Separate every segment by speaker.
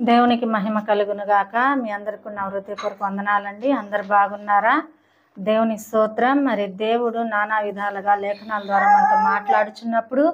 Speaker 1: దేవునికి మహిమ కలుగును గాక. మీ అందరికీ నా హృదయపూర్వక వందనాలండి. అందరు బాగున్నారా? దేవుని స్తోత్రం. మరి దేవుడు నానా విధాలుగా లేఖనాల ద్వారా మనతో మాట్లాడుచున్నప్పుడు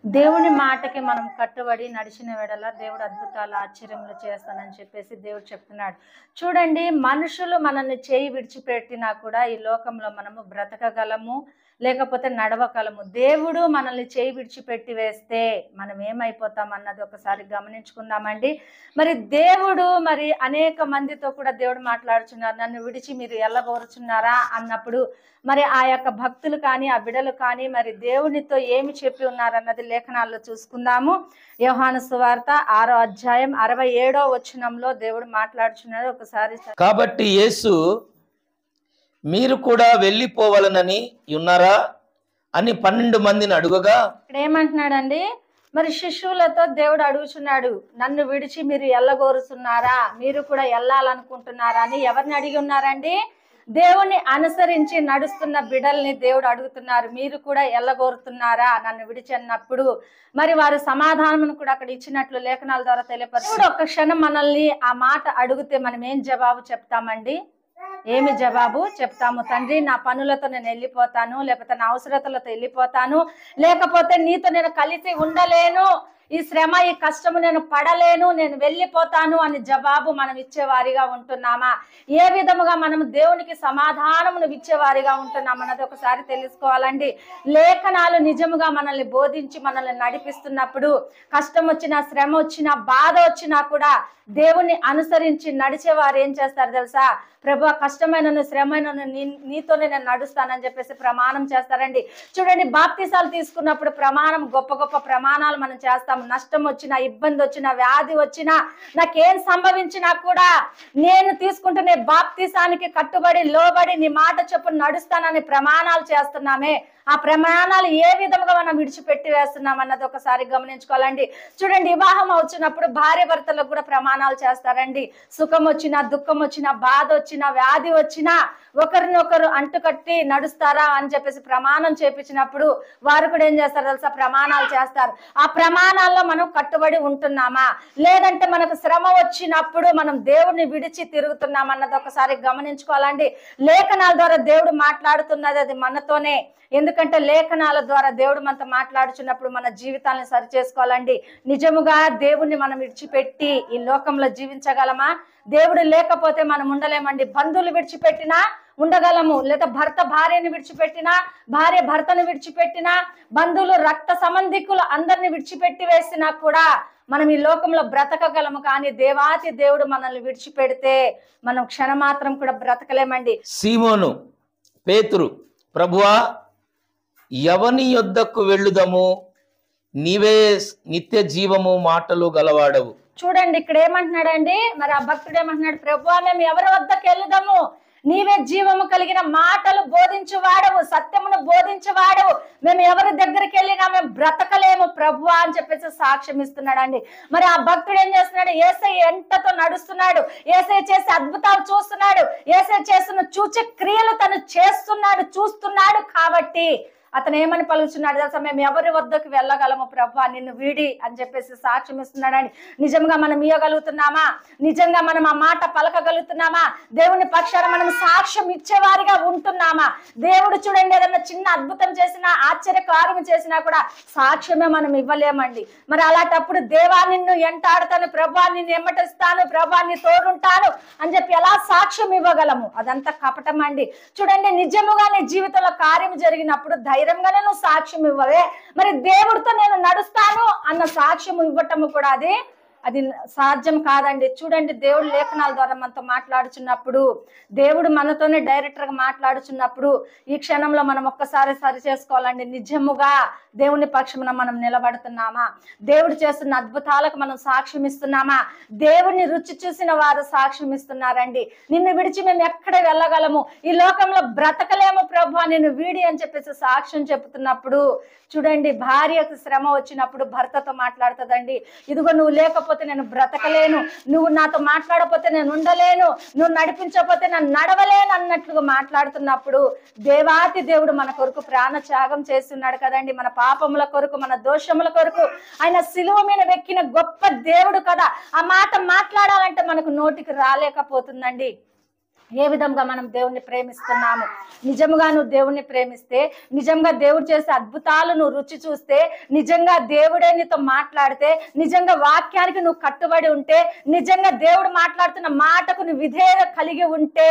Speaker 1: దేవుని మాటకి మనం కట్టుబడి నడిచిన వెడల దేవుడు అద్భుతాలు ఆశ్చర్యములు చేస్తానని చెప్పేసి దేవుడు చెప్తున్నాడు. చూడండి, మనుషులు మనల్ని చేయి విడిచిపెట్టినా కూడా ఈ లోకంలో మనము బ్రతకగలము, లేకపోతే నడవగలము. దేవుడు మనల్ని చేయి విడిచిపెట్టి వేస్తే మనం ఏమైపోతాం అన్నది ఒకసారి గమనించుకుందామండి. మరి దేవుడు అనేక మందితో కూడా దేవుడు మాట్లాడుచున్నారు. నన్ను విడిచి మీరు ఎల్లగోరుచున్నారా అన్నప్పుడు మరి ఆ యొక్క భక్తులు కానీ ఆ బిడలు కానీ మరి దేవునితో ఏమి చెప్పి ఉన్నారన్నది లేఖనాల్లో చూసుకుందాము. యోహాను సువార్త 6వ అధ్యాయం 67వ వచనంలో దేవుడు మాట్లాడుచున్నాడు. ఒకసారి
Speaker 2: కాబట్టి యేసు మీరు కూడా వెళ్ళిపోవాలనని ఉన్నారా అని 12 మందిని అడుగగా,
Speaker 1: ఇక్కడ ఏమంటున్నాడండి, మరి శిష్యులతో దేవుడు అడుగుచున్నాడు, నన్ను విడిచి మీరు ఎల్లగోరుతున్నారా, మీరు కూడా వెళ్ళాలనుకుంటున్నారా అని ఎవరిని అడిగి ఉన్నారండి? దేవుని అనుసరించి నడుస్తున్న బిడల్ని దేవుడు అడుగుతున్నారు, మీరు కూడా ఎల్లగోరుతున్నారా నన్ను విడిచి అన్నప్పుడు మరి వారు సమాధానం కూడా అక్కడ ఇచ్చినట్లు లేఖనాల ద్వారా తెలియపరుచు. ఒక్క క్షణం మనల్ని ఆ మాట అడిగితే మనం ఏం జవాబు చెప్తామండి? ఏమి జవాబు చెప్తాము? తండ్రి, నా పనులతో నేను వెళ్ళిపోతాను, లేకపోతే నా అవసరతలతో వెళ్ళిపోతాను, లేకపోతే నీతో నేను కలిసి ఉండలేను, ఈ శ్రమ ఈ కష్టము నేను పడలేను, నేను వెళ్ళిపోతాను అని జవాబు మనం ఇచ్చేవారిగా ఉంటున్నామా? ఏ విధముగా మనం దేవునికి సమాధానమును ఇచ్చేవారిగా ఉంటున్నాం అన్నది ఒకసారి తెలుసుకోవాలండి. లేఖనాలు నిజముగా మనల్ని బోధించి మనల్ని నడిపిస్తున్నప్పుడు కష్టం వచ్చినా, శ్రమ వచ్చినా, బాధ వచ్చినా కూడా దేవుణ్ణి అనుసరించి నడిచేవారు ఏం చేస్తారు తెలుసా? ప్రభు, కష్టమైన శ్రమైన నీతోనే నేను నడుస్తానని చెప్పేసి ప్రమాణం చేస్తారండి. చూడండి, బాప్తిసాలు తీసుకున్నప్పుడు ప్రమాణం, గొప్ప గొప్ప ప్రమాణాలు మనం చేస్తాము. నష్టం వచ్చినా, ఇబ్బంది వచ్చినా, వ్యాధి వచ్చినా, నాకేం సంభవించినా కూడా నేను తీసుకుంటున్న బాప్తిసానికి కట్టుబడి లోబడి నీ మాట చొప్పున నడుస్తానని ప్రమాణాలు చేస్తున్నామే. ఆ ప్రమాణాలు ఏ విధంగా మనం విడిచిపెట్టి వేస్తున్నాం అన్నది ఒకసారి గమనించుకోవాలండి. చూడండి, వివాహం వచ్చినప్పుడు భార్య భర్తలకు కూడా ప్రమాణాలు చేస్తారండి. సుఖం వచ్చినా, దుఃఖం వచ్చినా, బాధ వచ్చినా, వ్యాధి వచ్చినా ఒకరినొకరు అంటుకట్టి నడుస్తారా అని చెప్పేసి ప్రమాణం చేపించినప్పుడు వారు కూడా ఏం చేస్తారు తెలుసా? ప్రమాణాలు చేస్తారు. ఆ ప్రమాణాల్లో మనం కట్టుబడి ఉంటున్నామా, లేదంటే మనకు శ్రమ వచ్చినప్పుడు మనం దేవుడిని విడిచి తిరుగుతున్నాం అన్నది ఒకసారి గమనించుకోవాలండి. లేఖనాల ద్వారా దేవుడు మాట్లాడుతున్నది అది మనతోనే. ఎందుకంటే లేఖనాల ద్వారా దేవుడు మనతో మాట్లాడుచున్నప్పుడు మన జీవితాలను సరి చేసుకోవాలండి. నిజముగా దేవుణ్ణి మనం విడిచిపెట్టి ఈ లోకంలో జీవించగలమా? దేవుడు లేకపోతే మనం ఉండలేమండి. బంధువులు విడిచిపెట్టినా ఉండగలము, లేదా భర్త భార్యను విడిచిపెట్టినా, భార్య భర్తను విడిచిపెట్టినా, బంధువులు రక్త సంబంధికులు అందరిని విడిచిపెట్టి వేసినా కూడా మనం ఈ లోకంలో బ్రతకగలము. కానీ దేవాతి దేవుడు మనల్ని విడిచిపెడితే మనం క్షణమాత్రం కూడా బ్రతకలేమండి.
Speaker 2: సీమోను పేతురు, ప్రభువా, ఎవని యొద్దకు వెళ్ళుదము? నీవే నిత్య జీవము మాటలు గలవాడవు.
Speaker 1: చూడండి, ఇక్కడ ఏమంటున్నాడండి, మరి ఆ భక్తుడు ఏమంటున్నాడు? ప్రభువా, మేము ఎవరి వద్దకు వెళ్ళుదాము? నీవే జీవము కలిగిన మాటలు బోధించువాడవు, సత్యమును బోధించువాడవు, మేము ఎవరి దగ్గరికి వెళ్ళినా మేము బ్రతకలేము ప్రభువా అని చెప్పేసి సాక్ష్యం ఇస్తున్నాడండి. మరి ఆ భక్తుడు ఏం చేస్తున్నాడు? యేసయ్య ఎంటతో నడుస్తున్నాడు, యేసయ్య చేసే అద్భుతాలు చూస్తున్నాడు, యేసయ్య చేస్తున్న సూచక క్రియలు తను చూస్తున్నాడు కాబట్టి అతను ఏమని పలుకుతున్నాడు తెలుసా? మేము ఎవరి వద్దకు వెళ్ళగలము ప్రభువా నిన్ను వీడి అని చెప్పేసి సాక్ష్యం ఇస్తున్నాడండి. నిజంగా మనం ఇవ్వగలుగుతున్నామా? నిజంగా మనం ఆ మాట పలకగలుగుతున్నామా? దేవుని పక్షాన మనం సాక్ష్యం ఇచ్చేవారిగా ఉంటున్నామా? దేవుడు చూడండి, ఏదన్నా చిన్న అద్భుతం చేసినా, ఆశ్చర్యకార్యం చేసినా కూడా సాక్ష్యమే మనం ఇవ్వలేమండి. మరి అలాంటప్పుడు దేవా నిన్ను ఎంటాడుతాను, ప్రభువా నిన్ను ఎమ్మటిస్తాను, ప్రభువా నీ తోడుంటాను అని చెప్పి ఎలా సాక్ష్యం ఇవ్వగలము? అదంతా కపటం అండి. చూడండి, నిజముగా నీ జీవితంలో కార్యం జరిగినప్పుడు ధైర్యంగానే నువ్వు సాక్ష్యం ఇవ్వవే. మరి దేవుడితో నేను నడుస్తాను అన్న సాక్ష్యం ఇవ్వటము కూడా అది సాధ్యం కాదండి. చూడండి, దేవుడు లేఖనాల ద్వారా మనతో మాట్లాడుచున్నప్పుడు, దేవుడు మనతోనే డైరెక్టర్గా మాట్లాడుచున్నప్పుడు ఈ క్షణంలో మనం ఒక్కసారి సరి చేసుకోవాలండి. నిజముగా దేవుని పక్షమున మనం నిలబడుతున్నామా? దేవుడు చేస్తున్న అద్భుతాలకు మనం సాక్ష్యం ఇస్తున్నామా? దేవుడిని రుచి చూసిన వారు సాక్ష్యం ఇస్తున్నారండి. నిన్ను విడిచి మేము ఎక్కడ వెళ్ళగలము? ఈ లోకంలో బ్రతకలేము ప్రభువా నిన్ను వీడి అని చెప్పేసి సాక్ష్యం చెప్తున్నప్పుడు చూడండి, భార్యకు శ్రమ వచ్చినప్పుడు భర్తతో మాట్లాడుతుందండి, ఇదిగో నువ్వు లేకపోతే లేకపోతే నేను బ్రతకలేను, నువ్వు నాతో మాట్లాడకపోతే నేను ఉండలేను, నువ్వు నడిపించకపోతే నేను నడవలేను అన్నట్లుగా మాట్లాడుతున్నప్పుడు దేవాతి దేవుడు మన కొరకు ప్రాణ త్యాగం చేస్తున్నాడు కదండి. మన పాపముల కొరకు, మన దోషముల కొరకు ఆయన సిలువ మీద వెక్కిన గొప్ప దేవుడు కదా. ఆ మాట మాట్లాడాలంటే మనకు నోటికి రాలేకపోతుందండి. ఏ విధంగా మనం దేవుణ్ణి ప్రేమిస్తున్నాము? నిజంగా నువ్వు దేవుణ్ణి ప్రేమిస్తే, నిజంగా దేవుడు చేసే అద్భుతాలు నువ్వు రుచి చూస్తే, నిజంగా దేవుడే నీతో మాట్లాడితే, నిజంగా వాక్యానికి నువ్వు కట్టుబడి ఉంటే, నిజంగా దేవుడు మాట్లాడుతున్న మాటకు నువ్వు విధేయత కలిగి ఉంటే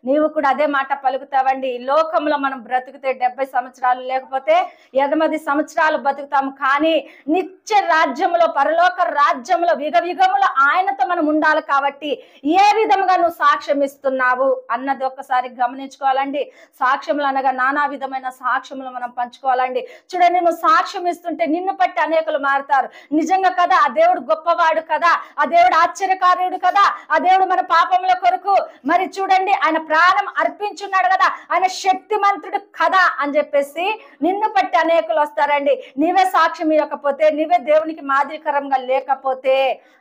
Speaker 1: నీవు కూడా అదే మాట పలుకుతావండి. ఈ లోకంలో మనం బ్రతికితే 70 సంవత్సరాలు లేకపోతే 80 సంవత్సరాలు బతుకుతాము. కానీ నిత్య రాజ్యంలో, పరలోక రాజ్యంలో యుగములో ఆయనతో మనం ఉండాలి. కాబట్టి ఏ విధంగా నువ్వు సాక్ష్యం ఇస్తున్నావు అన్నది ఒక్కసారి గమనించుకోవాలండి. సాక్ష్యములు అనగా నానా విధమైన సాక్ష్యములు మనం పంచుకోవాలండి. చూడండి, నువ్వు సాక్ష్యం ఇస్తుంటే నిన్ను బట్టి అనేకులు మారుతారు. నిజంగా కదా, ఆ దేవుడు గొప్పవాడు కదా, ఆ దేవుడు ఆశ్చర్యకార్యుడు కదా, ఆ దేవుడు మన పాపముల కొరకు మరి చూడండి ఆయన ప్రాణం అర్పించున్నాడు కదా, ఆయన శక్తిమంతుడు కదా అని చెప్పేసి నిన్ను బట్టి అనేకులు వస్తారండి. నీవే సాక్ష్యం ఇవ్వకపోతే, నీవే దేవునికి మాదిరికరంగా లేకపోతే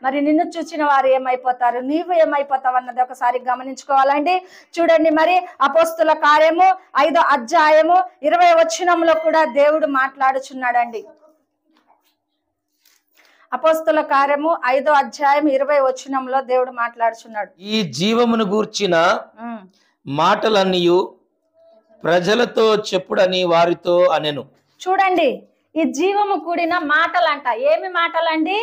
Speaker 1: మరి నిన్ను చూసిన వారు ఏమైపోతారు, నీవు ఏమైపోతావు అన్నది ఒకసారి గమనించుకోవాలండి. చూడండి, మరి అపోస్తుల కార్యము 5వ అధ్యాయము 20వ వచనంలో కూడా దేవుడు మాట్లాడుచున్నాడండి. అపోస్తుల కార్యము 5వ అధ్యాయం 20వ వచనంలో దేవుడు మాట్లాడుచున్నాడు.
Speaker 2: ఈ జీవమును గూర్చిన మాటలన్నీయు ప్రజలతో చెప్పుడని వారితో అనెను.
Speaker 1: చూడండి, ఈ జీవము కూడిన మాటలంట. ఏమి మాటలండి?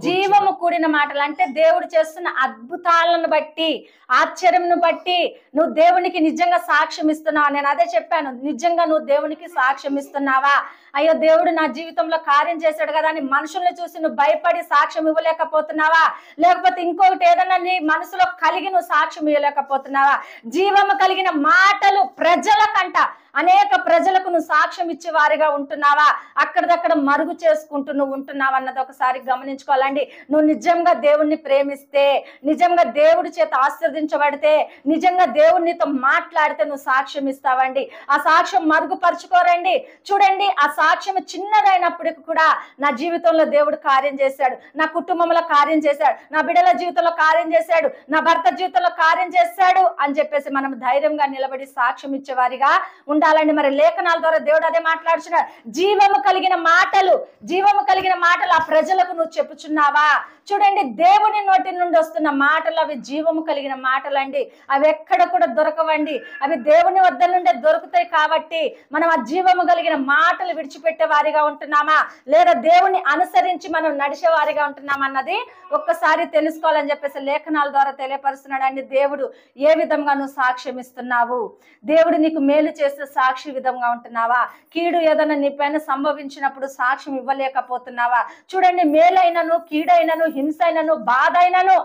Speaker 1: జీవము కూడిన మాటలు అంటే దేవుడు చేస్తున్న అద్భుతాలను బట్టి, ఆశ్చర్యంను బట్టి నువ్వు దేవునికి నిజంగా సాక్ష్యం ఇస్తున్నావా? నేను అదే చెప్పాను, నిజంగా నువ్వు దేవునికి సాక్ష్యం ఇస్తున్నావా? అయ్యో దేవుడు నా జీవితంలో కార్యం చేశాడు కదా అని మనుషుల్ని చూసి నువ్వు భయపడి సాక్ష్యం ఇవ్వలేకపోతున్నావా? లేకపోతే ఇంకొకటి ఏదన్నా నీ మనసులో కలిగి నువ్వు సాక్ష్యం ఇవ్వలేకపోతున్నావా? జీవము కలిగిన మాటలు ప్రజలకంట, అనేక ప్రజలకు నువ్వు సాక్ష్యం ఇచ్చే వారిగా ఉంటున్నావా? అక్కడిదక్కడ మరుగు చేసుకుంటూ నువ్వు ఉంటున్నావు అన్నది ఒకసారి గమనించుకోవాలండి. నువ్వు నిజంగా దేవుణ్ణి ప్రేమిస్తే, నిజంగా దేవుడి చేత ఆశీర్వదించబడితే, నిజంగా దేవునితో మాట్లాడితే నువ్వు సాక్ష్యం ఇస్తావండి. ఆ సాక్ష్యం మరుగుపరుచుకోరండి. చూడండి, ఆ సాక్ష్యం చిన్నదైనప్పటికీ కూడా నా జీవితంలో దేవుడు కార్యం చేశాడు, నా కుటుంబంలో కార్యం చేశాడు, నా బిడ్డల జీవితంలో కార్యం చేశాడు, నా భర్త జీవితంలో కార్యం చేశాడు అని చెప్పేసి మనం ధైర్యంగా నిలబడి సాక్ష్యం ఇచ్చేవారిగా ఉండాలండి. మరి లేఖనాల ద్వారా దేవుడు అదే మాట్లాడుచున్నాడు. జీవము కలిగిన మాటలు, జీవము కలిగిన మాటలు ఆ ప్రజలకు నువ్వు చెప్పుచున్నావా? చూడండి, దేవుని నోటి నుండి వస్తున్న మాటలు అవి జీవము కలిగిన మాటలండి. అవి ఎక్కడ కూడా దొరకవండి, అవి దేవుని వద్ద నుండే దొరుకుతాయి. కాబట్టి మనం ఆ జీవము కలిగిన మాటలు విడిచిపెట్టే వారిగా ఉంటున్నామా, లేదా దేవుని అనుసరించి మనం నడిచే వారిగా ఉంటున్నామా అన్నది ఒక్కసారి తెలుసుకోవాలని చెప్పేసి లేఖనాల ద్వారా తెలియపరుస్తున్నాడు అండి. దేవుడు ఏ విధంగా నువ్వు సాక్ష్యం ఇస్తున్నావు? దేవుడు నీకు మేలు చేస్తే సాక్షి విధంగా ఉంటున్నావా? కీడు ఏదైనా నీ పైన సంభవించినప్పుడు సాక్ష్యం ఇవ్వలేకపోతున్నావా? చూడండి, మేలైనను, కీడైనను, హింస అయినను, బాధ అయినను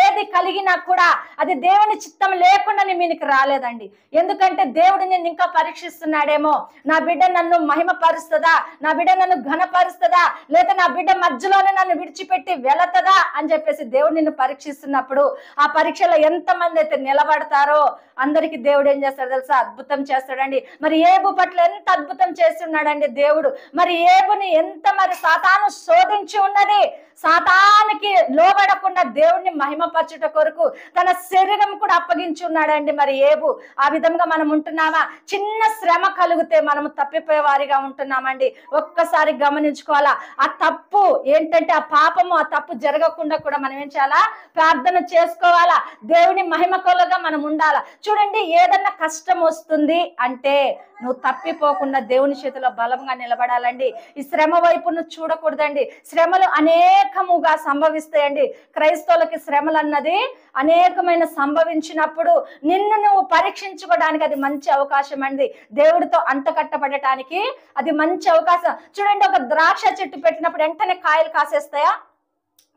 Speaker 1: ఏది కలిగినా కూడా అది దేవుని చిత్తం లేకుండా మీకు రాలేదండి. ఎందుకంటే దేవుడు నేను ఇంకా పరీక్షిస్తున్నాడేమో, నా బిడ్డ నన్ను మహిమపరుస్తుందా, నా బిడ్డ నన్ను ఘనపరుస్తుందా, లేదా నా బిడ్డ మధ్యలోనే నన్ను విడిచిపెట్టి వెళతదా అని చెప్పేసి దేవుడు నిన్ను పరీక్షిస్తున్నప్పుడు ఆ పరీక్షలో ఎంతమంది అయితే నిలబడతారో అందరికి దేవుడు ఏం చేస్తాడు తెలుసా? అద్భుతం చేస్తాడండి. మరి ఏబు పట్ల ఎంత అద్భుతం చేస్తున్నాడండి దేవుడు. మరి ఏబుని ఎంత మరి సాతాను శోధించి ఉన్నది, సాతానికి లోబడకుండా దేవుణ్ణి మహిమపరచుట కొరకు తన శరీరం కూడా అప్పగించి ఉన్నాడండి. మరి ఏబు ఆ విధంగా మనం ఉంటున్నామా? చిన్న శ్రమ కలిగితే మనము తప్పిపోయే వారిగా ఉంటున్నామండి. ఒక్కసారి గమనించుకోవాలా. ఆ తప్పు ఏంటంటే, ఆ పాపము, ఆ తప్పు జరగకుండా కూడా మనం ఏం చేయాలా? ప్రార్థన చేసుకోవాలా. దేవుని మహిమకులుగా మనం ఉండాలా. చూడండి, ఏదన్నా కష్టం వస్తుంది అంటే నువ్వు తప్పిపోకుండా దేవుని చేతిలో బలంగా నిలబడాలండి. ఈ శ్రమ వైపు నువ్వు చూడకూడదండి. శ్రమలు అనేకముగా సంభవిస్తాయండి. క్రైస్తవులకి శ్రమలు అన్నది అనేకమైన సంభవించినప్పుడు నిన్ను నువ్వు పరీక్షించుకోవడానికి అది మంచి అవకాశం అండి. దేవుడితో అంటకట్టబడటానికి అది మంచి అవకాశం. చూడండి, ఒక ద్రాక్ష చెట్టు పెట్టినప్పుడు వెంటనే కాయలు కాసేస్తాయా?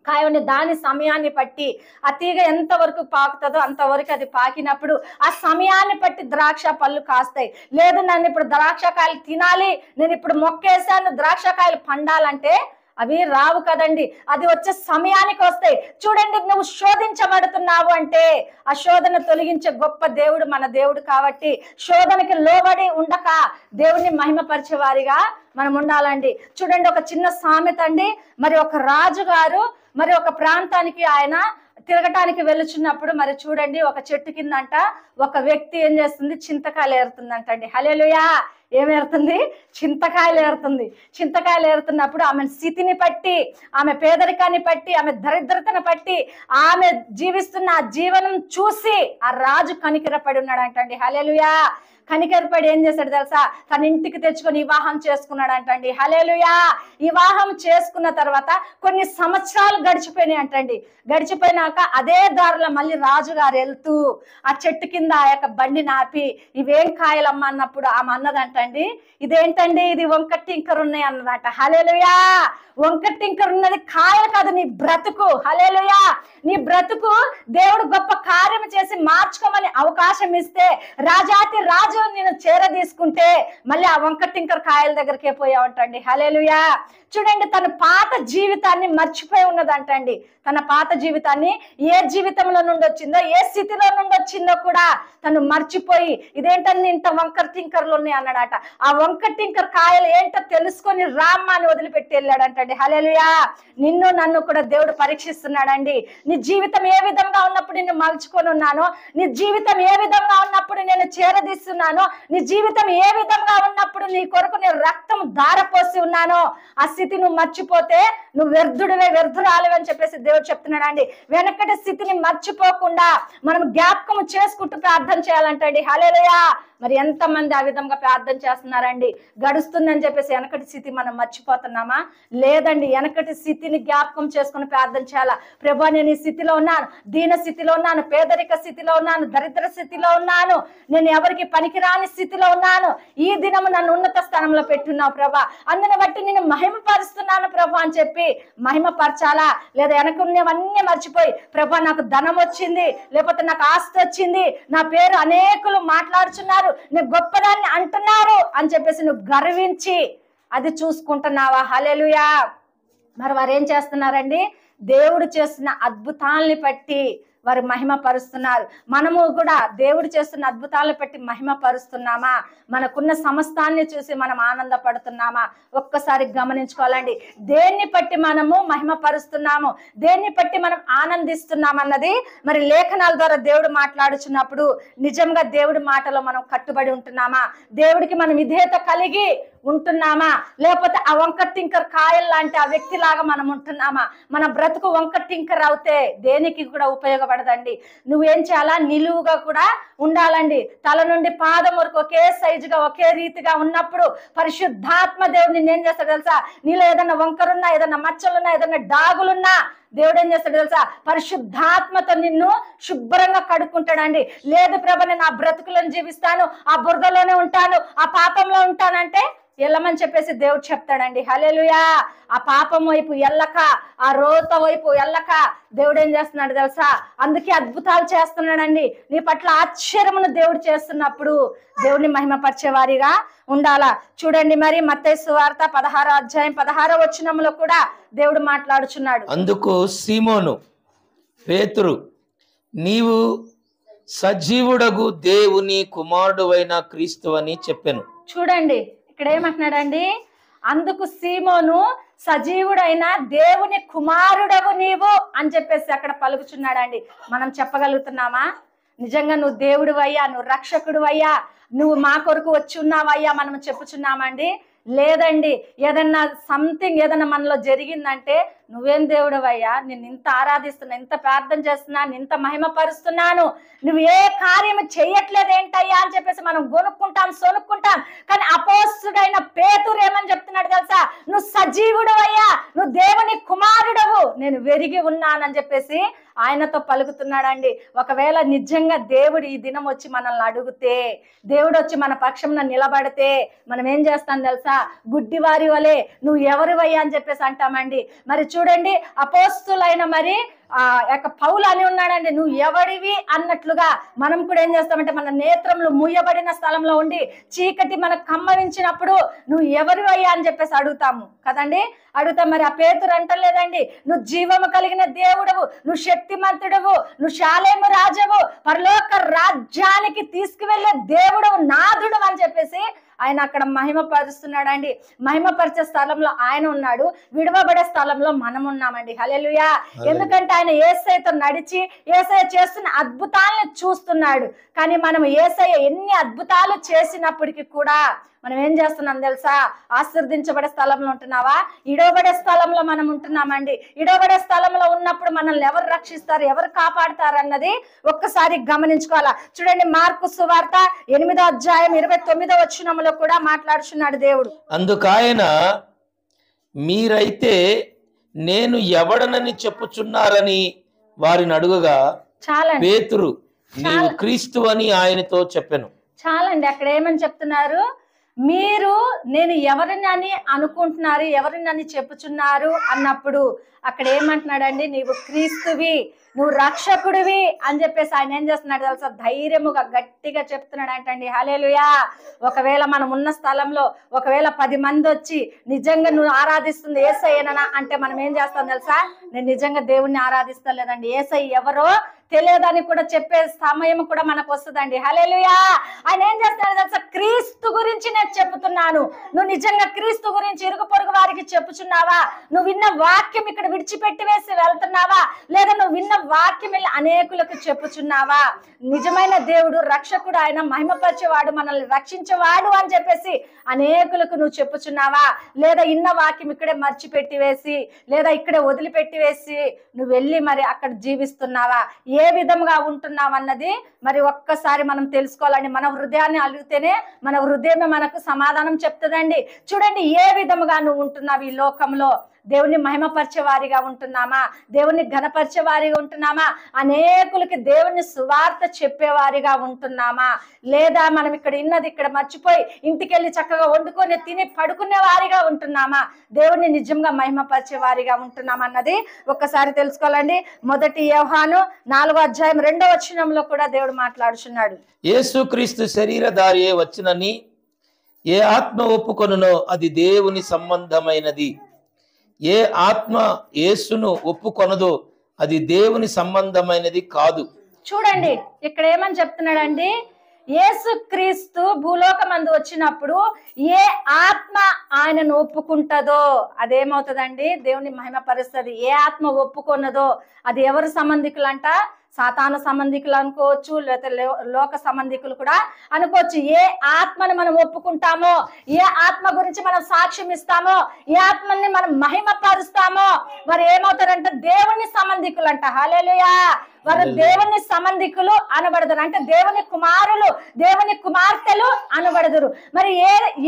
Speaker 1: కాయని దాని సమయాన్ని బట్టి, ఆ తీగ ఎంతవరకు పాకుతుందో అంతవరకు అది పాకినప్పుడు ఆ సమయాన్ని బట్టి ద్రాక్ష పళ్ళు కాస్తాయి. లేదు నన్ను ఇప్పుడు ద్రాక్షకాయలు తినాలి, నేను ఇప్పుడు మొక్కేసాను ద్రాక్షకాయలు పండాలంటే అవి రావు కదండి. అది వచ్చే సమయానికి వస్తాయి. చూడండి, నువ్వు శోధించబడుతున్నావు అంటే ఆ శోధన తొలగించే గొప్ప దేవుడు మన దేవుడు కాబట్టి శోధనకి లోబడి ఉండక దేవుడిని మహిమపరిచే వారిగా మనం ఉండాలండి. చూడండి, ఒక చిన్న సామెత అండి. మరి ఒక రాజు గారు మరి ఒక ప్రాంతానికి ఆయన తిరగటానికి వెళ్ళుచున్నప్పుడు మరి చూడండి, ఒక చెట్టు కిందంట ఒక వ్యక్తి ఏం చేస్తుంది, చింతకాయలు ఏరుతుందంట అండి. హల్లెలూయా. ఏమేరుతుంది? చింతకాయలు ఏరుతుంది. చింతకాయలు ఏరుతున్నప్పుడు ఆమె స్థితిని బట్టి, ఆమె పేదరికాన్ని బట్టి, ఆమె దరిద్రతను బట్టి, ఆమె జీవిస్తున్న ఆ జీవనం చూసి ఆ రాజు కనికరపడి ఉన్నాడంటండి. హల్లెలూయా. కనికరపడి ఏం చేశాడు తెలుసా? తన ఇంటికి తెచ్చుకొని వివాహం చేసుకున్నాడంటండి. హల్లెలూయా. వివాహం చేసుకున్న తర్వాత కొన్ని సంవత్సరాలు గడిచిపోయినాయి అంటండి. గడిచిపోయినాక అదే దారిలో మళ్ళీ రాజుగారు వెళ్తూ ఆ చెట్టు కింద ఆ యొక్క బండి నాపి ఇవేం కాయలమ్మ అన్నప్పుడు ఆమె అన్నదంటండి, ఇదేంటండి, ఇది వంక టింకర్ ఉన్నాయి అన్నదట. హల్లెలూయా. వంక టింకర్ ఉన్నది కాయలు కాదు, నీ బ్రతుకు. హల్లెలూయా. నీ బ్రతుకు దేవుడు గొప్ప కార్యం చేసి మార్చుకోమని అవకాశం ఇస్తే, రాజాతి రాజు నేను చేరదీసుకుంటే మళ్ళీ ఆ వంక టింకర్ కాయల దగ్గరికే పోయావంటండి. హల్లెలూయా. చూడండి, తన పాత జీవితాన్ని మర్చిపోయి ఉన్నదంటండి. తన పాత జీవితాన్ని ఏ జీవితంలో నుండి వచ్చిందో, ఏ స్థితిలో నుండి వచ్చిందో కూడా తను మర్చిపోయి ఇదేంటని ఇంత వంకర్ టింకర్లు ఉన్నాయి అన్నాడట. ఆ వంకర్ టింకర్ కాయలు ఏంటో తెలుసుకొని రామ్మ అని వదిలిపెట్టి వెళ్ళాడంటండి. హల్లెలూయా. నిన్ను నన్ను కూడా దేవుడు పరీక్షిస్తున్నాడండి. నీ జీవితం ఏ విధంగా ఉన్నప్పుడు నేను మలుచుకొని ఉన్నాను, నీ జీవితం ఏ విధంగా ఉన్నప్పుడు నేను చేరదీస్తున్నాను, నీ జీవితం ఏ విధంగా ఉన్నప్పుడు నీ కొరకు నేను రక్తం ధారపోసి ఉన్నానో ఆ స్థితి నువ్వు మర్చిపోతే నువ్వు వ్యర్థుడివే, వ్యర్థురాలివే అని చెప్పేసి దేవుడు చెప్తున్నాడు అండి. వెనకటి స్థితిని మర్చిపోకుండా మనం జ్ఞాపకం చేసుకుంటూ ప్రార్థన చేయాలంటండి. హల్లెలూయా. మరి ఎంతమంది ఆ విధంగా ప్రార్థన చేస్తున్నారండి? గడుస్తుందని చెప్పేసి వెనకటి స్థితి మనం మర్చిపోతున్నామా? లేదండి. వెనకటి స్థితిని జ్ఞాపకం చేసుకుని ప్రార్థన చేయాలా. ప్రభువా, నేను ఈ స్థితిలో ఉన్నాను, దీన స్థితిలో ఉన్నాను, పేదరిక స్థితిలో ఉన్నాను, దరిద్ర స్థితిలో ఉన్నాను, నేను ఎవరికి పనికిరాని స్థితిలో ఉన్నాను, ఈ దినము నన్ను ఉన్నత స్థానంలో పెట్టున్నావు ప్రభా, అందుని బట్టి నేను మహిమపరుస్తున్నాను ప్రభా అని చెప్పి మహిమపరచాలా. లేదా వెనకున్నవన్నీ మర్చిపోయి ప్రభా నాకు ధనం వచ్చింది, లేకపోతే నాకు ఆస్తి వచ్చింది, నా పేరు అనేకులు మాట్లాడుచున్నారు, నేను గొప్పదాన్ని అంటున్నారు అని చెప్పేసి నువ్వు గర్వించి అది చూసుకుంటున్నావా? హల్లెలూయా. మరి వారు ఏం చేస్తున్నారండి? దేవుడు చేస్తున్న అద్భుతాలని బట్టి వారు మహిమ పరుస్తున్నారు. మనము కూడా దేవుడు చేస్తున్న అద్భుతాలను బట్టి మహిమ పరుస్తున్నామా? మనకున్న సమస్తాన్ని చూసి మనం ఆనందపడుతున్నామా? ఒక్కసారి గమనించుకోవాలండి. దేన్ని బట్టి మనము మహిమ పరుస్తున్నాము, దేన్ని బట్టి మనం ఆనందిస్తున్నామన్నది మరి లేఖనాల ద్వారా దేవుడు మాట్లాడుచున్నప్పుడు నిజంగా దేవుడి మాటలో మనం కట్టుబడి ఉంటున్నామా? దేవుడికి మనం విధేయత కలిగి ఉంటున్నామా? లేకపోతే ఆ వంక టింకర్ కాయల్ లాంటి ఆ వ్యక్తి లాగా మనం ఉంటున్నామా? మన బ్రతుకు వంక టింకర్ అవుతే దేనికి కూడా ఉపయోగపడదండి. నువ్వేం చేయాలా? నిలువుగా కూడా ఉండాలండి. తల నుండి పాదం వరకు ఒకే సైజుగా ఒకే రీతిగా ఉన్నప్పుడు పరిశుద్ధాత్మ దేవుడు నిన్నేం చేస్తాడు తెలుసా? నీలో ఏదైనా వంకరున్నా, ఏదైనా మచ్చలున్నా, ఏదైనా డాగులున్నా దేవుడు ఏం చేస్తాడు తెలుసా? పరిశుద్ధాత్మతో నిన్ను శుభ్రంగా కడుక్కుంటాడండి. లేదు ప్రభా, నేను ఆ బ్రతుకులను జీవిస్తాను, ఆ బురదలోనే ఉంటాను, ఆ పాపంలో ఉంటానంటే వెళ్ళమని చెప్పేసి దేవుడు చెప్తాడండి. హల్లెలూయా. ఆ పాపం వైపు ఎల్లక, ఆ రోత వైపు ఎల్లక దేవుడు ఏం చేస్తున్నాడు తెలుసా? అందుకే అద్భుతాలు చేస్తున్నాడండి. నీ పట్ల ఆశ్చర్యమును దేవుడు చేస్తున్నప్పుడు దేవుడిని మహిమపరిచే వారిగా ఉండాలా. చూడండి, మరి మత్తయి సువార్త 16వ అధ్యాయం 16వ వచనంలో కూడా దేవుడు మాట్లాడుచున్నాడు.
Speaker 2: అందుకు సీమోను పేతురు, నీవు సజీవుడగు దేవుని కుమారుడువైన క్రీస్తు అని చెప్పెను.
Speaker 1: చూడండి, ఇక్కడ ఏమంటున్నాడండి? అందుకు సీమోను, సజీవుడైన దేవుని కుమారుడవు నీవు అని చెప్పేసి అక్కడ పలుకుచున్నాడండి. మనం చెప్పగలుగుతున్నామా? నిజంగా నువ్వు దేవుడు అయ్యా, నువ్వు రక్షకుడు అయ్యా, నువ్వు మా కొరకు వచ్చి ఉన్నావయ్యా మనం చెప్పుచున్నామండి? లేదండి. ఏదన్నా సంథింగ్ ఏదన్నా మనలో జరిగిందంటే నువ్వేం దేవుడవయ్యా, నేను ఇంత ఆరాధిస్తున్నా, ఇంత ప్రార్థన చేస్తున్నాను, ఇంత మహిమపరుస్తున్నాను, నువ్వు ఏ కార్యము చెయ్యట్లేదు ఏంటయ్యా అని చెప్పేసి మనం గొనుక్కుంటాం, సొనుక్కుంటాం. కానీ అపోస్తుడైన పేతురు ఏమని చెప్తున్నాడు తెలుసా? నువ్వు సజీవుడవయ్యా, నువ్వు దేవుని కుమారుడవు, నేను వెరిగి ఉన్నానని చెప్పేసి ఆయనతో పలుకుతున్నాడండి. ఒకవేళ నిజంగా దేవుడు ఈ దినం వచ్చి మనల్ని అడిగితే, దేవుడు వచ్చి మన పక్షంలో నిలబడితే మనం ఏం చేస్తాం తెలుసా? గుడ్డివారి వలె నువ్వు ఎవరివయ్యా అని చెప్పేసి అంటామండి. మరి చూడండి, అపోస్తులైన మరి యొక్క పౌలు అని ఉన్నాడండి, నువ్వు ఎవడివి అన్నట్లుగా మనం కూడా ఏం చేస్తామంటే మన నేత్రములు మూయబడిన స్థలంలో ఉండి చీకటి మనకు కమ్మరించినప్పుడు నువ్వు ఎవరివయ్యా అని చెప్పేసి అడుగుతాము కదండి, అడుగుతాం. మరి ఆ పేతురు అంటలేదండి, నువ్వు జీవము కలిగిన దేవుడవు, నువ్వు శక్తిమంతుడవు, నువ్వు శాలేము రాజవు, పరలోక రాజ్యానికి తీసుకువెళ్ళే దేవుడవు, నాథుడు అని చెప్పేసి ఆయన అక్కడ మహిమపరుస్తున్నాడండి. మహిమపరిచే స్థలంలో ఆయన ఉన్నాడు, విడవబడే స్థలంలో మనం ఉన్నామండి. హల్లెలూయా. ఎందుకంటే ఆయన యేసయ్యతో నడిచి యేసయ్య చేస్తున్న అద్భుతాలను చూస్తున్నాడు. కానీ మనం యేసయ్య ఎన్ని అద్భుతాలు చేసినప్పటికీ కూడా మనం ఏం చేస్తున్నాం తెలుసా? ఆశీర్వదించబడే స్థలంలో ఉంటున్నావా, ఇడవబడే స్థలంలో మనం ఉంటున్నామండి. ఇడవబడే స్థలంలో ఉన్నప్పుడు మనల్ని ఎవరు రక్షిస్తారు, ఎవరు కాపాడుతారు అన్నది ఒక్కసారి గమనించుకోవాలా. చూడండి, మార్కు సువార్త 8వ అధ్యాయం 29వ వచనంలో కూడా మాట్లాడుచున్నాడు దేవుడు.
Speaker 2: అందుకాయన, మీరైతే నేను ఎవడనని చెప్పుచున్నారని వారిని అడుగగా,
Speaker 1: చాలండి
Speaker 2: పేతురు, నీవు క్రీస్తు అని ఆయనతో చెప్పెను.
Speaker 1: చాలండి. అక్కడ ఏమని చెప్తున్నారు? మీరు నేను ఎవరిని అని అనుకుంటున్నారు, ఎవరిని అని చెప్పుచున్నారు అన్నప్పుడు అక్కడ ఏమంటున్నాడండి, నీవు క్రీస్తువి, నువ్వు రక్షకుడివి అని చెప్పేసి ఆయన ఏం చేస్తున్నాడు తెలుసా? ధైర్యముగా గట్టిగా చెప్తున్నాడు అంటండి. హల్లెలూయా. ఒకవేళ మనం ఉన్న స్థలంలో ఒకవేళ 10 మంది వచ్చి నిజంగా నువ్వు ఆరాధిస్తుంది యేసయ్యనా అంటే మనం ఏం చేస్తాం తెలుసా? నేను నిజంగా దేవుణ్ణి ఆరాధిస్తాను లేదండి, యేసయ్య ఎవరో తెలియదని కూడా చెప్పే సమయం కూడా మనకు వస్తుందండి. హల్లెలూయా. ఆయన ఏం చేస్తాడు తెలుసా? క్రీస్తు గురించి నేను చెప్తున్నాను. నువ్వు నిజంగా క్రీస్తు గురించి ఇరుగు పొరుగు వారికి చెప్పుచున్నావా? నువ్వు విన్న వాక్యం ఇక్కడ విడిచిపెట్టి వేసి వెళ్తున్నావా, లేదా నువ్వు విన్న వాక్యం వెళ్ళి అనేకులకు చెప్పుచున్నావా? నిజమైన దేవుడు రక్షకుడు, ఆయన మహిమపరిచేవాడు, మనల్ని రక్షించేవాడు అని చెప్పేసి అనేకులకు నువ్వు చెప్పుచున్నావా, లేదా ఇన్న వాక్యం ఇక్కడే మర్చిపెట్టి వేసి లేదా ఇక్కడే వదిలిపెట్టి వేసి నువ్వు వెళ్ళి మరి అక్కడ జీవిస్తున్నావా, ఏ విధంగా ఉంటున్నావు అన్నది మరి ఒక్కసారి మనం తెలుసుకోవాలండి. మన హృదయాన్ని అడిగితేనే మన హృదయమే మనకు సమాధానం చెప్తుందండి. చూడండి, ఏ విధముగా నువ్వు ఉంటున్నావు ఈ లోకంలో. దేవుని మహిమపరిచే వారిగా ఉంటున్నామా, దేవుని ఘనపరిచే వారిగా ఉంటున్నామా, అనేకులకి దేవుని సువార్త చెప్పేవారిగా ఉంటున్నామా, లేదా మనం ఇక్కడ ఇన్నది ఇక్కడ మర్చిపోయి ఇంటికెళ్ళి చక్కగా వండుకొని తిని పడుకునే వారిగా ఉంటున్నామా, దేవుని నిజంగా మహిమపరిచే వారిగా ఉంటున్నామా అన్నది ఒక్కసారి తెలుసుకోవాలండి. 1 యోహాను 4వ అధ్యాయం 2వ వచనంలో కూడా దేవుడు మాట్లాడుచున్నాడు.
Speaker 2: యేసుక్రీస్తు శరీరధారియే వచ్చినని ఏ ఆత్మ ఒప్పుకొనునో అది దేవుని సంబంధమైనది, ఏ ఆత్మ యేసును ఒప్పుకొనదో అది దేవుని సంబంధమైనది కాదు.
Speaker 1: చూడండి, ఇక్కడ ఏమని చెప్తున్నాడండి? యేసు క్రీస్తు భూలోకమందు వచ్చినప్పుడు ఏ ఆత్మ ఆయనను ఒప్పుకుంటదో అదేమవుతుందండి? దేవుని మహిమపరుస్తుంది. ఏ ఆత్మ ఒప్పుకొన్నదో అది ఎవరు సంబంధికులంట? సాతాను సంబంధికులు అనుకోవచ్చు, లేకపోతే లోక సంబంధికులు కూడా అనుకోవచ్చు. ఏ ఆత్మని మనం ఒప్పుకుంటామో, ఏ ఆత్మ గురించి మనం సాక్ష్యం ఇస్తామో, ఏ ఆత్మని మనం మహిమపరుస్తామో మరి ఏమవుతారంటే దేవుని సంబంధికులు అంట. హల్లెలూయా. వారు దేవుని సంబంధికులు అనబడదురు, అంటే దేవుని కుమారులు, దేవుని కుమార్తెలు అనబడదురు. మరి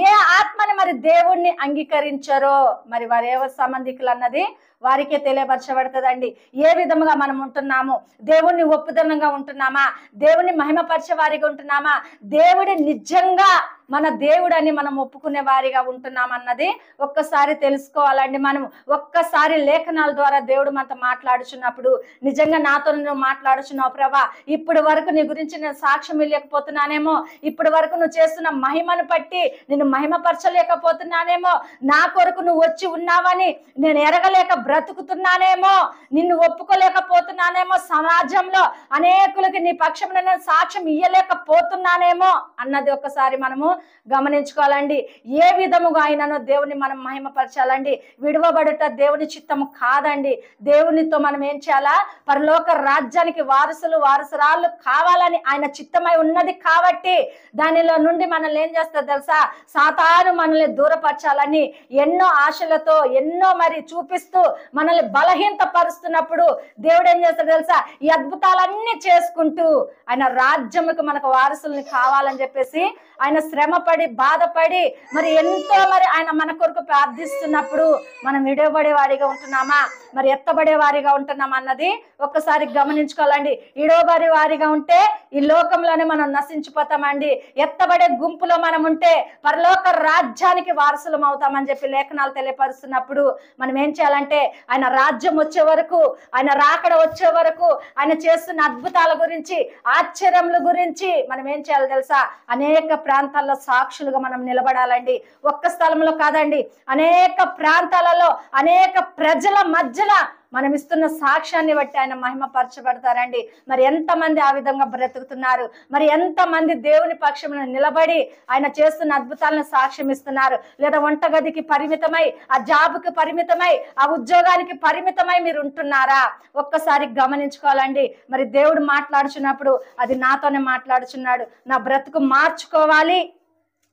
Speaker 1: ఏ ఆత్మని మరి దేవుణ్ణి అంగీకరించరో మరి వారు ఎవరి సంబంధికులు అన్నది వారికే తెలియపరచబడుతుందండి. ఏ విధముగా మనం ఉంటున్నాము, దేవుణ్ణి ఒప్పుదనంగా ఉంటున్నామా, దేవుని మహిమపరిచే వారిగా ఉంటున్నామా, దేవుడి నిజంగా మన దేవుడని మనం ఒప్పుకునే వారిగా ఉంటున్నామన్నది ఒక్కసారి తెలుసుకోవాలండి. మనం ఒక్కసారి లేఖనాల ద్వారా దేవుడు మనతో మాట్లాడుచున్నప్పుడు నిజంగా నాతో నువ్వు మాట్లాడుచున్నావు ప్రభా, ఇప్పటి వరకు నీ గురించి నేను సాక్ష్యం ఇవ్వలేకపోతున్నానేమో, ఇప్పటి వరకు నువ్వు చేస్తున్న మహిమను బట్టి నిన్ను మహిమపరచలేకపోతున్నానేమో, నా కొరకు నువ్వు వచ్చి ఉన్నావని నేను ఎరగలేక బ్రతుకుతున్నానేమో, నిన్ను ఒప్పుకోలేకపోతున్నానేమో, సమాజంలో అనేకులకి నీ పక్షంలో నేను సాక్ష్యం ఇయ్యలేకపోతున్నానేమో అన్నది ఒక్కసారి మనము గమనించుకోవాలండి. ఏ విధముగా అయినను దేవుని మనం మహిమపరచాలండి. విడవబడుట దేవుని చిత్తము కాదండి. దేవునితో మనం ఏం చేయాలా? పరలోక రాజ్యానికి వారసురాళ్ళు కావాలని ఆయన చిత్తమై ఉన్నది కాబట్టి దానిలో నుండి మనల్ని ఏం చేస్తారు తెలుసా? సాతాను మనల్ని దూరపరచాలని ఎన్నో ఆశలతో ఎన్నో మరి చూపిస్తూ మనల్ని బలహీనత పరుస్తున్నప్పుడు దేవుడు ఏం చేస్తాడు తెలుసా? ఈ అద్భుతాలన్నీ చేసుకుంటూ ఆయన రాజ్యముకు మనకు వారసుల్ని కావాలని చెప్పేసి ఆయన శ్రమపడి బాధపడి మరి ఎంతో మరి ఆయన మన కొరకు ప్రార్థిస్తున్నప్పుడు మనం విడవబడే వారిగా ఉంటున్నామా, మరి ఎత్తబడే వారిగా ఉంటున్నామా అన్నది ఒక్కసారి గమనించుకోవాలండి. విడవబడే వారిగా ఉంటే ఈ లోకంలోనే మనం నశించిపోతామండి. ఎత్తబడే గుంపులో మనం ఉంటే పరలోక రాజ్యానికి వారసులం అవుతామని చెప్పి లేఖనాలు తెలియపరుస్తున్నప్పుడు మనం ఏం చేయాలంటే ఆయన రాజ్యం వచ్చే వరకు, ఆయన రాకడ వచ్చే వరకు, ఆయన చేస్తున్న అద్భుతాల గురించి, ఆశ్చర్యముల గురించి మనం ఏం చేయాలో తెలుసా? అనేక ప్రాంతాల్లో సాక్షులుగా మనం నిలబడాలండి. ఒక్క స్థలంలో కాదండి, అనేక ప్రాంతాలలో, అనేక ప్రజల మధ్యలో మనం ఇస్తున్న సాక్ష్యాన్ని బట్టి ఆయన మహిమపరచబడతారండి. మరి ఎంతమంది ఆ విధంగా బ్రతుకుతున్నారు? మరి ఎంతమంది దేవుని పక్షమున నిలబడి ఆయన చేస్తున్న అద్భుతాలను సాక్ష్యం ఇస్తున్నారు? లేదా వంటగదికి పరిమితమై, ఆ జాబ్కి పరిమితమై, ఆ ఉద్యోగానికి పరిమితమై మీరు ఉంటున్నారా? ఒక్కసారి గమనించుకోవాలండి. మరి దేవుడు మాట్లాడుచున్నప్పుడు అది నాతోనే మాట్లాడుచున్నాడు. నా బ్రతుకు మార్చుకోవాలి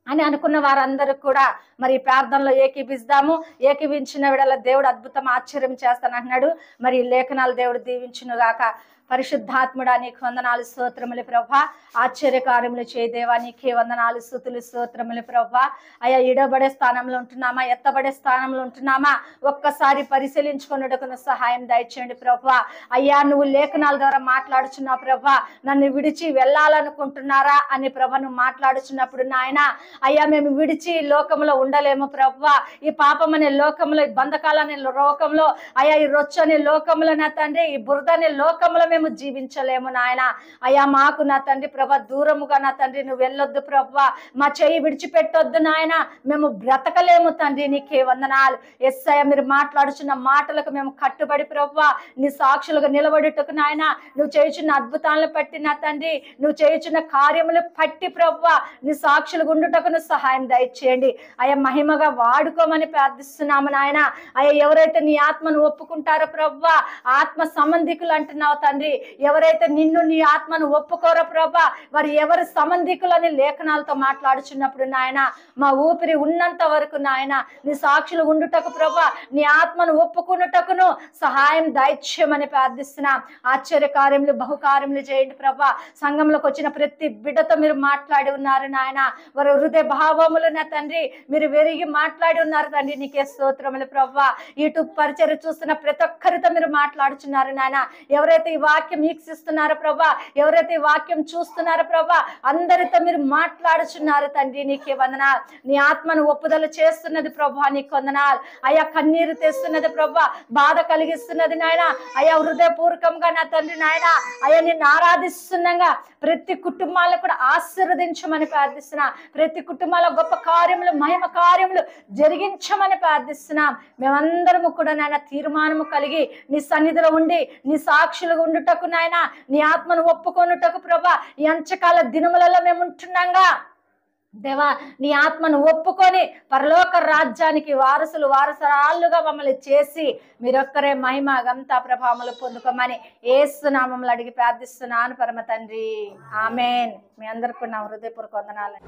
Speaker 1: అని అనుకున్న వారందరూ కూడా మరి ప్రార్థనలో ఏకీభిస్తాము. ఏకీభించిన విడల దేవుడు అద్భుతం ఆశ్చర్యం చేస్తానంటున్నాడు. మరి లేఖనాలు దేవుడు దీవించును గాక. పరిశుద్ధాత్ముడా నీకు వందనాలు స్తోత్రములు ప్రభా. ఆశ్చర్యకార్యములు చేయ దేవా నీకే వందనాలు స్తుతులు స్తోత్రములు ప్రభా. అయ్యా ఇడబడే స్థానంలో ఉంటున్నామా, ఎత్తబడే స్థానంలో ఉంటున్నామా? ఒక్కసారి పరిశీలించుకున్నట్టుకు సహాయం దయచేయండి ప్రభా. అయ్యా నువ్వు లేఖనాల ద్వారా మాట్లాడుచున్నావు ప్రభా. నన్ను విడిచి వెళ్ళాలనుకుంటున్నారా అని ప్రభా నువ్వు మాట్లాడుచున్నప్పుడు నాయన అయ్యా మేము విడిచి లోకంలో ఉండలేము ప్రభా. ఈ పాపం అనే లోకంలో, ఈ బంధకాలనే లోకంలో, అయ్యా ఈ రొచ్చు అనే లోకంలో నా తండ్రి, ఈ బురద అనే లోకంలో మేము జీవించలేము నాయన. అయ్యా మాకు నా తండ్రి ప్రభా దూరముగా నా తండ్రి నువ్వు వెళ్ళొద్దు ప్రభా. మా చెయ్యి విడిచిపెట్టొద్దు నాయన. మేము బ్రతకలేము తండ్రి. నీకే వందనాలు యేసయ్య. మీరు మాట్లాడుచున్న మాటలకు మేము కట్టుబడి ప్రభా నీ సాక్షులుగా నిలబడుటకు నాయన, నువ్వు చేయుచున్న అద్భుతాలను పట్టి నా తండ్రి, నువ్వు చేయుచున్న కార్యములు పట్టి ప్రభా నీ సాక్షులుగా ఉండుటకు నువ్వు సహాయం దయచేయండి. అయ్యా మహిమగా వాడుకోమని ప్రార్థిస్తున్నాము నాయన. అయ్యా ఎవరైతే నీ ఆత్మను ఒప్పుకుంటారో ప్రభా, ఆత్మ సంబంధికులు అంటున్నావు తండ్రి. ఎవరైతే నిన్ను నీ ఆత్మను ఒప్పుకోరో ప్రభా, వారు ఎవరు సంబంధికులని లేఖనాలతో మాట్లాడుచున్నప్పుడు నాయన, మా ఊపిరి ఉన్నంత వరకు నాయన నీ సాక్షులు ఉండుటకు ప్రభా, నీ ఆత్మను ఒప్పుకున్నటకును సహాయం దయచేయమని ప్రార్థిస్తున్నాం. ఆశ్చర్య కార్యములు, బహుకార్యములు చేయండి ప్రభా. సంఘంలోకి వచ్చిన ప్రతి బిడ్డతో మీరు మాట్లాడి ఉన్నారు నాయన. వారు హృదయ భావములు నా తండ్రి మీరు వెరిగి మాట్లాడి ఉన్నారు తండ్రి. నీకే స్తోత్రములు ప్రభా. యూట్యూబ్ పరిచర్య చూస్తున్న ప్రతి ఒక్కరితో మీరు మాట్లాడుచున్నారు నాయన. ఎవరైతే ఈ వాక్యం వీక్షిస్తున్నారో ప్రభా, ఎవరైతే ఈ వాక్యం చూస్తున్నారో ప్రభా, అందరితో మీరు మాట్లాడుచున్నారు తండ్రి. నీకే వందనాలు. నీ ఆత్మను ఒప్పుదల చేస్తున్నది ప్రభా, నీకు వందనాలు. అయ్యా కన్నీరు తెస్తున్నది ప్రభా, బాధ కలిగిస్తున్నది నాయన. అయ్యా హృదయపూర్వకంగా నా తండ్రి నాయన అయ్యా నిన్ను ఆరాధిస్తుండగా ప్రతి కుటుంబాలను కూడా ఆశీర్వదించమని ప్రార్థిస్తున్నా. ప్రతి కుటుంబాల గొప్ప కార్యములు, మహిమ కార్యములు జరిగించమని ప్రార్థిస్తున్నాం. మేమందరము కూడా నాయన తీర్మానము కలిగి నీ సన్నిధిలో ఉండి నీ సాక్షులుగా ఉండుటకు నాయన, నీ ఆత్మను ఒప్పుకొనుటకు ప్రభా ఈ అంచకాల దినములలో మేము ఉంటున్నాగా దేవా, నీ ఆత్మను ఒప్పుకొని పరలోక రాజ్యానికి వారసురాళ్ళుగా మమ్మల్ని చేసి మీరొక్కరే మహిమ గంతా ప్రభావములు పొందుకోమని యేసు నామములో అడిగి ప్రార్థిస్తున్నాను పరమ తండ్రి. ఆమేన్. మీ అందరికీ నా హృదయపూర్వక వందనాలు.